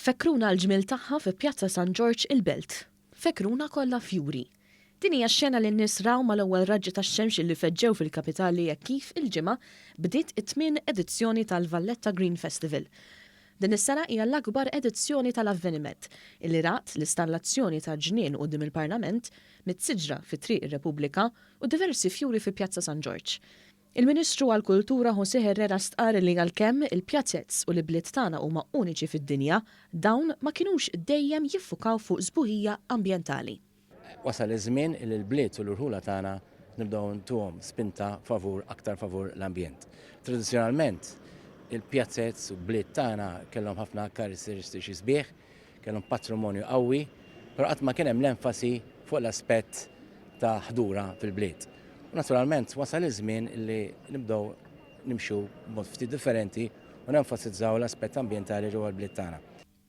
Fekruna l-ġmil tagħha fi Pjazza San George il-Belt. Fekruna kollha fjuri. Din hija x-xena li n-nies raw mal-ewwel raġġi tax-xemx li feġġew fil-kapitali jekk kif il-ġimgħa bdiet it-tmien edizzjoni tal-Valletta Green Festival. Din is-sena hija l-akbar edizzjoni tal-avveniment illi raqt l-installazzjoni ta' ġnien quddiem il-Parlament, mit-siġra fi Triq ir-Repubblika u diversi fjuri fi Pjazza San George. Il-Ministru għall-Kultura José Herrera stqar li għalkemm il-pjazzezz u l-bliet tagħna huma uniċi fid-dinja, dawn ma kinux dejjem jiffukaw fuq żbuħija ambjentali. Wasal iż-żmien li l-bliet u l-irħula tagħna nibdew ntuhom spinta aktar favur l-ambjent. Tradizzjonalment, il-pjazzezz u l-bliet tagħna kellhom ħafna karatteristiċi sbieħ, kellhom patrimonju qawwi, però qatt ma kien hemm l-enfasi fuq l-aspett ta' ħdura fil-bliet. Naturalment, wasal iż-żmien li nibdew nimxu b'mod ftit differenti u nenfasizzaw l-aspett ambjentali ġewwa l-bliet tagħna.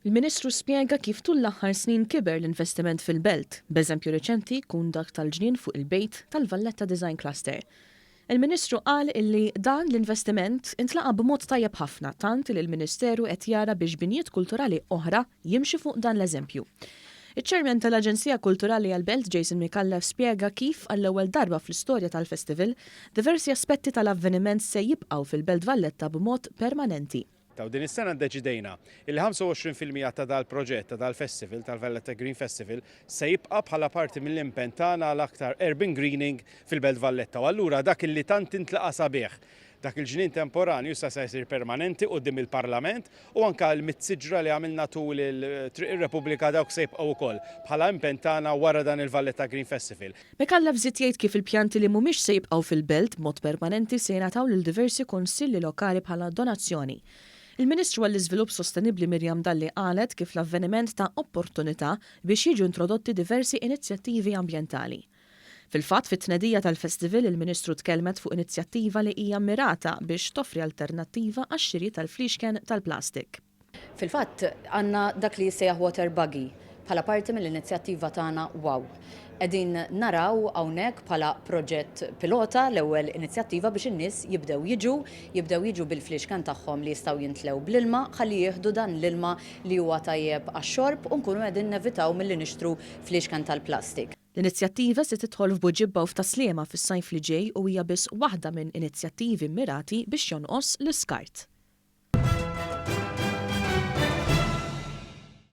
Il-Ministru spjega kif tul l-aħħar snin kiber l-investiment fil-belt, b'eżempju reċenti kun dak tal-ġnien fuq il-bejt tal-Valletta Design Cluster. Il-Ministru qal illi dan l-investiment intlaqa b'mod tajjeb ħafna tant li l-Ministeru qed jara biex binijiet kulturali oħra jimxi fuq dan l-eżempju. Iċ-Chairman tal-Aġenzija Kulturali għall-Belt Jason Micallef spjega kif għall-ewwel darba fl-istorja tal-festival diversi aspetti tal-avveniment se jibqgħu fil-Belt Valletta b'mod permanenti. Din is-sena ddeċidejna il 25% ta' dal-proġett ta' dal-festival tal-Valletta Green Festival se jibqa' bħala parti mill-impenn tagħna l-aktar urban greening fil-Belt Valletta. U allura dak illi tant intlaqa sabiħ dak il-ġnien temporanju se jsir permanenti quddiem il-Parlament u anke l-mitsiġra li għamilna tul il-Triq ir-Repubblika dawk se jibqgħu wkoll bħala impenn tagħna wara dan il-Valletta Green Festival. Micallef żied jgħid kif il-pjanti li mhumiex se jibqgħu fil-belt b'mod permanenti se jingħataw lil diversi kunsilli lokali bħala donazzjoni. Il-Ministru għall-Iżvilupp Sostenibbli Mirjam Dalli qalet kif l-avveniment ta' opportunità biex jiġu introdotti diversi inizjattivi ambjentali. Fil-fatt, fit-tnedija tal-festival il-Ministru tkellmet fuq inizjattiva li hija mirata biex toffri alternattiva għax-xiri tal-fliexken tal-plastik. Fil-fatt, għandna dak li jissejjaħ water buggy bħala parti mill-inizjattiva tagħna Wow. Qegħdin naraw hawnhekk bħala proġett pilota l-ewwel inizjattiva biex in-nies jibdew jiġu bil-fliexken tagħhom li jistgħu jintlew bl-ilma ħalli jieħdu dan l-ilma li huwa tajjeb għax-xorb u nkunu qegħdin nevitaw milli nixtru fliexken tal-plastik. L-inizjattiva se tidħol f'Buġibba u f'Taslima fis-sajf li ġej u hija biss waħda minn inizjattivi mirati biex jonqos l-iskart.